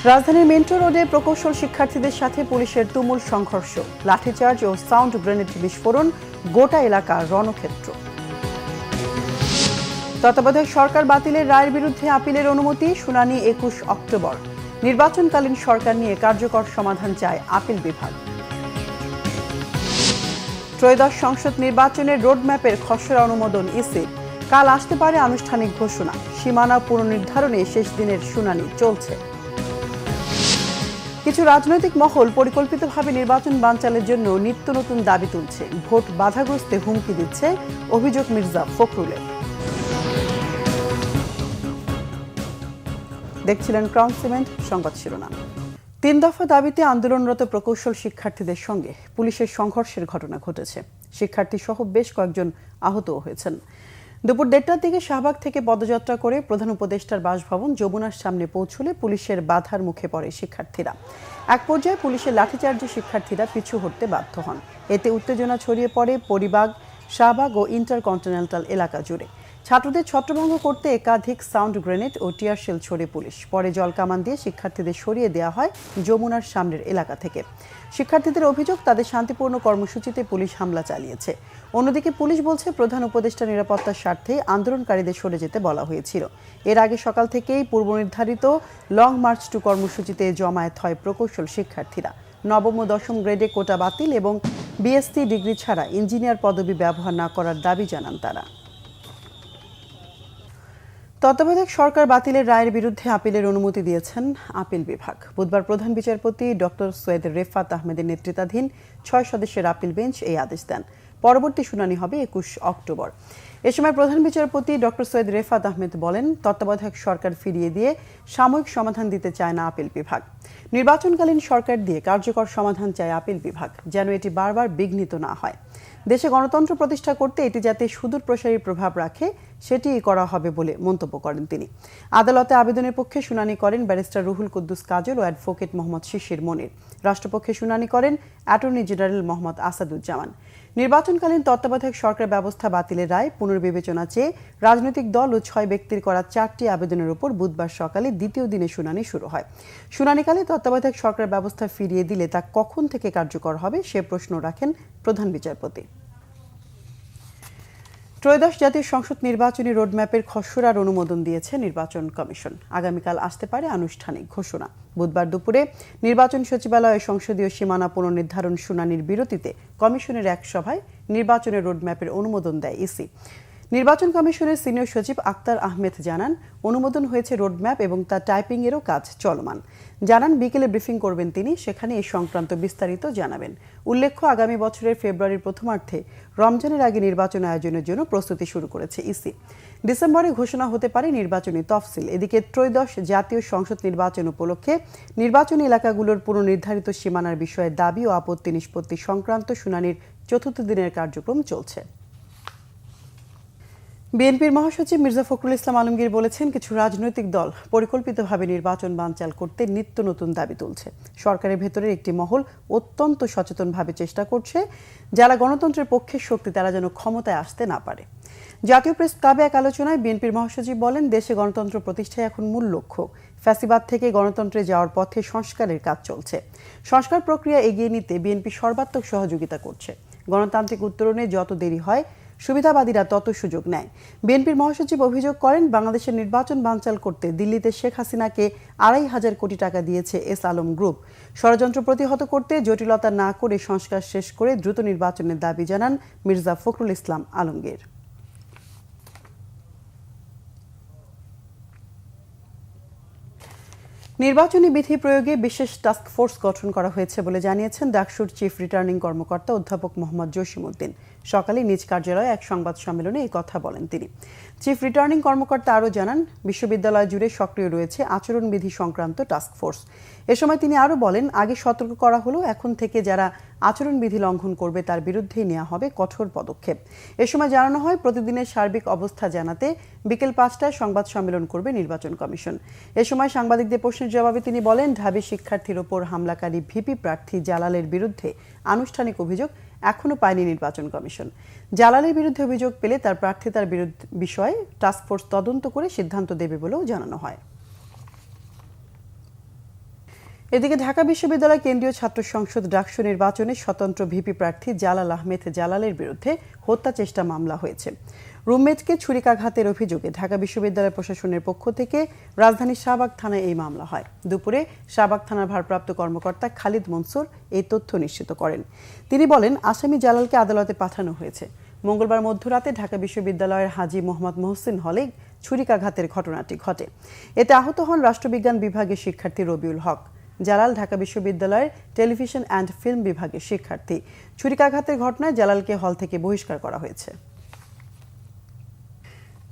রাজধানীর মিন্টো রোডে প্রকৌশল শিক্ষার্থীদের সাথে পুলিশের তুমুল সংঘর্ষ, লাঠিচার্জ ও সাউন্ড গ্রেনেড বিস্ফোরণ, গোটা এলাকা রণক্ষেত্র। তত্ত্বাবধায়ক সরকার বাতিলের রায়ের বিরুদ্ধে আপিলের অনুমতি, শুনানি 21 অক্টোবর। নির্বাচনকালীন সরকার নিয়ে কার্যকর সমাধান চায় আপিল বিভাগ। ত্রয়োদশ সংসদ নির্বাচনের রোডম্যাপের খসড়া অনুমোদন ইসির, কাল আসতে পারে আনুষ্ঠানিক ঘোষণা। সীমানা পুনর্নির্ধারণে শেষ দিনের শুনানি চলছে। কিছু রাজনৈতিক মহল পরিকল্পিতভাবে নির্বাচন বানচালের জন্য নিত্য নতুন দাবি তুলছে, ভোট বাধাগ্রস্তে হুমকি দিচ্ছে, অভিযোগ মির্জা ফখরুলের। দেখছিলেন ক্রাউন সিমেন্ট সংবাদ শিরোনাম। 3 দফা দাবিতে আন্দোলনরত প্রকৌশল শিক্ষার্থীদের সঙ্গে পুলিশের সংঘর্ষের ঘটনা ঘটেছে। শিক্ষার্থী সহ বেশ কয়েকজন আহতও হয়েছেন। দুপুর 1টার দিকে শাহবাগ থেকে পদযাত্রা করে প্রধান উপদেষ্টার বাসভবন যমুনার সামনে পৌঁছলে পুলিশের বাধার মুখে পড়ে শিক্ষার্থীরা। এক পর্যায়ে পুলিশের লাঠিচার্জে শিক্ষার্থীরা পিছু হটতে বাধ্য হন। এতে উত্তেজনা ছড়িয়ে পড়ে পরিবাগ, শাহবাগ ও ইন্টারকন্টিনেন্টাল এলাকা জুড়ে। ছাত্রদের ছত্রভঙ্গ করতে একাধিক সাউন্ড গ্রেনেড ও টিয়ার শেল ছোড়ে পুলিশ। পরে জলকামান দিয়ে শিক্ষার্থীদের সরিয়ে দেওয়া হয় যমুনার সামনের এলাকা থেকে। শিক্ষার্থীদের অভিযোগ, তাদের শান্তিপূর্ণ কর্মসূচিতে পুলিশ হামলা চালিয়েছে। অন্যদিকে পুলিশ বলছে, প্রধান উপদেষ্টা নিরাপত্তার স্বার্থে আন্দোলনকারীদের সরে যেতে বলা হয়েছিল। এর আগে সকাল থেকেই পূর্বনির্ধারিত লং মার্চ টু কর্মসূচিতে জমায়েত হয় প্রকৌশল শিক্ষার্থীরা। নবম ও দশম গ্রেডে কোটা বাতিল এবং বিএসসি ডিগ্রি ছাড়া ইঞ্জিনিয়ার পদবি ব্যবহার না করার দাবি জানান তারা। তত্ত্বাবধায়ক সরকার বাতিলের রায়ের বিরুদ্ধে আপিলের অনুমতি দিয়েছেন আপিল বিভাগ। বুধবার প্রধান বিচারপতি ডক্টর সৈয়দ রেফাত আহমেদের নেতৃত্বাধীন 6 সদস্যের আপিল বেঞ্চ এই আদেশ দেন। পরবর্তী শুনানি হবে 21 অক্টোবর। এ সময় প্রধান বিচারপতি ডক্টর সৈয়দ রেফাত আহমেদ বলেন, তত্ত্বাবধায়ক সরকার ফিরিয়ে দিয়ে সাময়িক সমাধান দিতে চায় না আপিল বিভাগ। নির্বাচনকালীন সরকার দিয়ে কার্যকর সমাধান চায় আপিল বিভাগ, যেন এটি বারবার বিঘ্নিত না হয়। দেশে গণতন্ত্র প্রতিষ্ঠা করতে এটি যাতে সুদূর প্রসারী প্রভাব রাখে, সেটিই করা হবে বলে মন্তব্য করেন তিনি। আদালতে আবেদনের পক্ষে শুনানি করেন ব্যারিস্টার রুহুল কুদ্দুস কাজল ও অ্যাডভোকেট মোহাম্মদ শিশির মনির। রাষ্ট্রপক্ষে শুনানি করেন অ্যাটর্নি জেনারেল মোহাম্মদ আসাদুজ্জামান। নির্বাচনকালীন তত্ত্বাবধায়ক সরকার ব্যবস্থা বাতিলের রায় পুনর্বিবেচনা চেয়ে রাজনৈতিক দল ও 6 ব্যক্তির করা 4টি আবেদনের উপর বুধবার সকালে দ্বিতীয় দিনে শুনানি শুরু হয়। শুনানিকালে তত্ত্বাবধায়ক সরকার ব্যবস্থা ফিরিয়ে দিলে তা কখন থেকে কার্যকর হবে সে প্রশ্ন রাখেন প্রধান বিচারপতি। ত্রয়োদশ জাতীয় সংসদ নির্বাচনী রোডম্যাপের খসড়ার অনুমোদন দিয়েছে নির্বাচন কমিশন। আগামীকাল আসতে পারে আনুষ্ঠানিক ঘোষণা। বুধবার দুপুরে নির্বাচন সচিবালয়ে সংসদীয় সীমানা পুনর্নির্ধারণ শুনানির বিরতিতে কমিশনের এক সভায় নির্বাচনের রোডম্যাপের অনুমোদন দেয় ইসি। নির্বাচন কমিশনের সিনিয়র সচিব আক্তার আহমেদ জানান, অনুমোদন হয়েছে রোডম্যাপ এবং তা টাইপিংয়েরও কাজ চলমান। জানান, বিকেলে ব্রিফিং করবেন তিনি, সেখানে এই সংক্রান্ত বিস্তারিত জানাবেন। উল্লেখ্য, আগামী বছরের ফেব্রুয়ারির প্রথমার্ধে রমজানের আগে নির্বাচন আয়োজনের জন্য প্রস্তুতি শুরু করেছে ইসি। ডিসেম্বরে ঘোষণা হতে পারে নির্বাচনী তফসিল। এদিকে ত্রয়োদশ জাতীয় সংসদ নির্বাচন উপলক্ষে নির্বাচনী এলাকাগুলোর পুনর্নির্ধারিত সীমানার বিষয়ে দাবি ও আপত্তি নিষ্পত্তি সংক্রান্ত শুনানির 4র্থ দিনের কার্যক্রম চলছে। বিএনপির মহাসচিব মির্জা ফখরুল ইসলাম আলমগীর বলেছেন, কিছু রাজনৈতিক দল পরিকল্পিতভাবে নির্বাচন বানচাল করতে নিত্য নতুন দাবি তুলছে। সরকারের ভেতরের একটি মহল অত্যন্ত সচেতনভাবে চেষ্টা করছে, যারা গণতন্ত্রের পক্ষের শক্তি তারা যেন ক্ষমতায় আসতে না পারে। জাতীয় প্রেস ক্লাবে এক আলোচনায় বিএনপির মহাসচিব বলেন, দেশে গণতন্ত্র প্রতিষ্ঠায় এখন মূল লক্ষ্য। ফ্যাসিবাদ থেকে গণতন্ত্রে যাওয়ার পথে সংস্কারের কাজ চলছে। সংস্কার প্রক্রিয়া এগিয়ে নিতে বিএনপি সর্বাত্মক সহযোগিতা করছে। গণতান্ত্রিক উত্তরণে যত দেরি হয়, সুবিধাবাদীরা তত সুযোগ নেয়। বিএনপির মহাসচিব অভিযোগ করেন, বাংলাদেশের নির্বাচন বানচাল করতে দিল্লিতে শেখ হাসিনাকে 2,500 কোটি টাকা দিয়েছে এস আলম গ্রুপ। ষড়যন্ত্র প্রতিহত করতে জটিলতা না করে সংস্কার শেষ করে দ্রুত নির্বাচনের দাবি জানান মির্জা ফখরুল ইসলাম আলমগীর। নির্বাচনী বিধি প্রয়োগে বিশেষ টাস্ক ফোর্স গঠন করা হয়েছে বলে জানিয়েছেন ডাকসুর চিফ রিটার্নিং কর্মকর্তা অধ্যাপক মোহাম্মদ জসিমউদ্দিন। সকালে নিজ কার্যালয়ে এক সংবাদ সম্মেলনে এই কথা বলেন তিনি। চিফ রিটার্নিং কর্মকর্তা আরও জানান, বিশ্ববিদ্যালয় জুড়ে সক্রিয় রয়েছে আচরণবিধি সংক্রান্ত টাস্ক ফোর্স। এ সময় তিনি আরও বলেন, আগে সতর্ক করা হলো, এখন থেকে যারা আচরণবিধি লঙ্ঘন করবে তার বিরুদ্ধেই নেওয়া হবে কঠোর পদক্ষেপ। এ সময় জানানো হয়, প্রতিদিনের সার্বিক অবস্থা জানাতে বিকেল 5টায় সংবাদ সম্মেলন করবে নির্বাচন কমিশন। এ সময় সাংবাদিকদের প্রশ্নের জবাবে তিনি বলেন, ঢাবি শিক্ষার্থীর ওপর হামলাকারী ভিপি প্রার্থী জালালের বিরুদ্ধে আনুষ্ঠানিক অভিযোগ এখনো পায়নি নির্বাচন কমিশন। জালালের বিরুদ্ধে অভিযোগ পেলে তার প্রার্থিতার বিষয়ে টাস্কফোর্স তদন্ত করে সিদ্ধান্ত দেবে বলেও জানানো হয়। এদিকে ঢাকা বিশ্ববিদ্যালয় কেন্দ্রীয় ছাত্র সংসদ ডাকসু নির্বাচনে স্বতন্ত্র ভিপি প্রার্থী জালাল আহমেদ জালালের বিরুদ্ধে হত্যা চেষ্টা মামলা হয়েছে। রুমমেটকে ছুরিকাঘাতের অভিযোগে ঢাকা বিশ্ববিদ্যালয় প্রশাসনের পক্ষ থেকে রাজধানীর শাহবাগ থানায় এই মামলা হয়। দুপুরে শাহবাগ থানার ভারপ্রাপ্ত কর্মকর্তা খালিদ মনসুর এই তথ্য নিশ্চিত করেন। তিনি বলেন, আসামি জালালকে আদালতে পাঠানো হয়েছে। মঙ্গলবার মধ্যরাতে ঢাকা বিশ্ববিদ্যালয়ের হাজী মোহাম্মদ মোহসিন হলে ছুরিকাঘাতের ঘটনাটি ঘটে। এতে আহত হন রাষ্ট্রবিজ্ঞান বিভাগের শিক্ষার্থী রবিউল হক। জালাল ঢাকা বিশ্ববিদ্যালয়ের টেলিভিশন অ্যান্ড ফিল্ম বিভাগের শিক্ষার্থী। ছুরিকাঘাতের ঘটনায় জালালকে হল থেকে বহিষ্কার করা হয়েছে।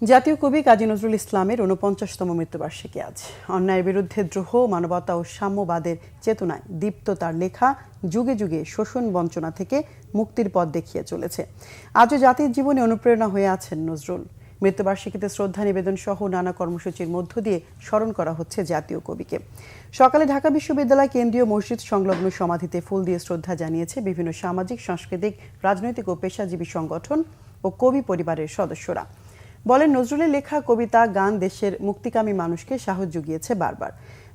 জাতীয় কবি কাজী নজরুল ইসলামের ৪৯তম মৃত্যুবার্ষিকী আজ। অন্যায়ের বিরুদ্ধে দ্রোহ, মানবতা ও সাম্যবাদের চেতনায় দীপ্ত তার লেখা যুগে যুগে শোষণ বঞ্চনা থেকে মুক্তির পথ দেখিয়ে চলেছে। আজও জাতির জীবনে অনুপ্রেরণা হয়ে আছেন নজরুল। মৃত্যুবার্ষিকীতে শ্রদ্ধা নিবেদন সহ নানা কর্মসূচির মধ্য দিয়ে স্মরণ করা হচ্ছে জাতীয় কবিকে। সকালে ঢাকা বিশ্ববিদ্যালয় কেন্দ্রীয় মসজিদ সংলগ্ন সমাধিতে ফুল দিয়ে শ্রদ্ধা জানিয়েছে বিভিন্ন সামাজিক, সাংস্কৃতিক, রাজনৈতিক ও পেশাজীবী সংগঠন ও কবি পরিবারের সদস্যরা। বলেন, নজরুলের লেখা কবিতা, গান দেশের মুক্তিকামী মানুষকে সাহস জুগিয়েছে বারবার।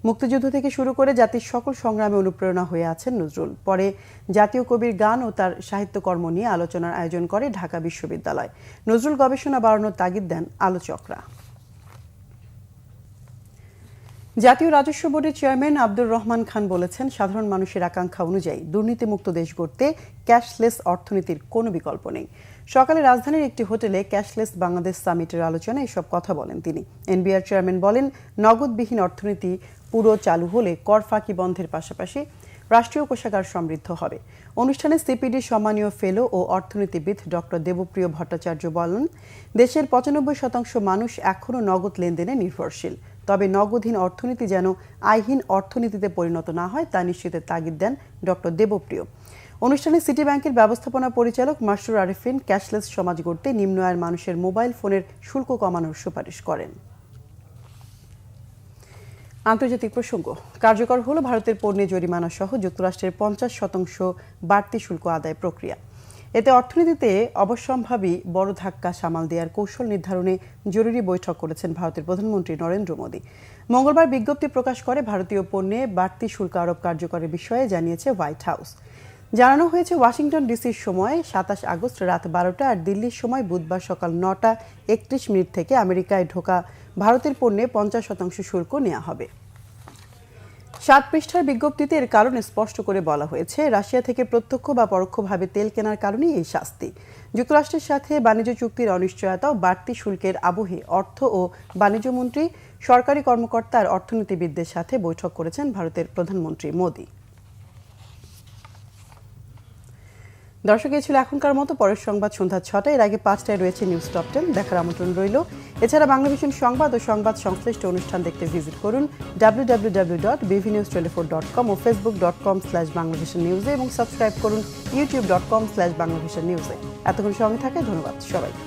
মুক্তিযুদ্ধ থেকে শুরু করে জাতির সকল সংগ্রামে অনুপ্রেরণা হয়ে আছেন নজরুল। পরে জাতীয় কবির গান ও তার সাহিত্যকর্ম নিয়ে আলোচনার আয়োজন করে ঢাকা বিশ্ববিদ্যালয়। নজরুল গবেষণা বাড়ানোর তাগিদ দেন আলোচকরা। জাতীয় রাজস্ব বোর্ডের চেয়ারম্যান আব্দুর রহমান খান বলেছেন, সাধারণ মানুষের আকাঙ্ক্ষা অনুযায়ী দুর্নীতিমুক্ত দেশ গড়তে ক্যাশলেস অর্থনীতির কোনো বিকল্প নেই। সকালে রাজধানীর একটি হোটেলে ক্যাশলেস বাংলাদেশ সামিটের আলোচনায় এসব কথা বলেন তিনি। এনবিআর চেয়ারম্যান বলেন, নগদবিহীন অর্থনীতি পুরো চালু হলে কর ফাঁকি বন্ধের পাশাপাশি রাষ্ট্রীয় কোষাগার সমৃদ্ধ হবে। অনুষ্ঠানে সিপিডি সম্মানীয় ফেলো ও অর্থনীতিবিদ ডক্টর দেবপ্রিয় ভট্টাচার্য বলেন, দেশের ৯৫% মানুষ এখনও নগদ লেনদেনে নির্ভরশীল। তবে নগদহীন অর্থনীতি যেন আয়হীন অর্থনীতিতে পরিণত না হয় তা নিশ্চিতের তাগিদ দেন ডক্টর দেবপ্রিয়। অনুষ্ঠানে সিটি ব্যাংকের ব্যবস্থাপনা পরিচালক মাসরুর আরেফিন ক্যাশলেস সমাজ গড়তে নিম্ন আয়ের মানুষের মোবাইল ফোনের শুল্ক কমানোর সুপারিশ করেন। আন্তর্জাতিক প্রসঙ্গ, কার্যকর হল ভারতের পণ্যে জরিমানা সহ যুক্তরাষ্ট্রের ৫০% বাড়তি শুল্ক আদায় প্রক্রিয়া। এতে অর্থনীতিতে অবশ্যম্ভাবী বড় ধাক্কা সামাল দেওয়ার কৌশল নির্ধারণে জরুরি বৈঠক করেছেন ভারতের প্রধানমন্ত্রী নরেন্দ্র মোদী। মঙ্গলবার বিজ্ঞপ্তি প্রকাশ করে ভারতীয় পণ্যে বাড়তি শুল্ক আরোপ কার্যকরের বিষয়ে জানিয়েছে হোয়াইট হাউস। জানানো হয়েছে, ওয়াশিংটন ডিসির সময় ২৭ আগস্ট রাত ১২টা আর দিল্লির সময় বুধবার সকাল ৯টা ৩১ মিনিট থেকে আমেরিকায় ঢোকা ভারতের পণ্যে ৫০% শুল্ক নেওয়া হবে। ৭ পৃষ্ঠার বিজ্ঞপ্তিতে এর কারণ স্পষ্ট করে বলা হয়েছে, রাশিয়া থেকে প্রত্যক্ষ বা পরোক্ষভাবে তেল কেনার কারণেই এই শাস্তি। যুক্তরাষ্ট্রের সাথে বাণিজ্য চুক্তির অনিশ্চয়তা ও বাড়তি শুল্কের আবহে অর্থ ও বাণিজ্যমন্ত্রী, সরকারি কর্মকর্তা আর অর্থনীতিবিদদের সাথে বৈঠক করেছেন ভারতের প্রধানমন্ত্রী মোদী। দর্শক, এই ছিল এখনকার মতো। পরের সংবাদ সন্ধ্যা ৬টায়। এর আগে ৫টায় রয়েছে নিউজ টপ 10 দেখার আমন্ত্রণ রইল। এছাড়া বাংলাভিশন সংবাদ ও সংবাদ সংশ্লিষ্ট অনুষ্ঠান দেখতে ভিজিট করুন www.bvnews24.com ও facebook.com/banglavishnnews এবং সাবস্ক্রাইব করুন youtube.com/banglavishnnews। এতক্ষণ সঙ্গে থাকে ধন্যবাদ সবাইকে।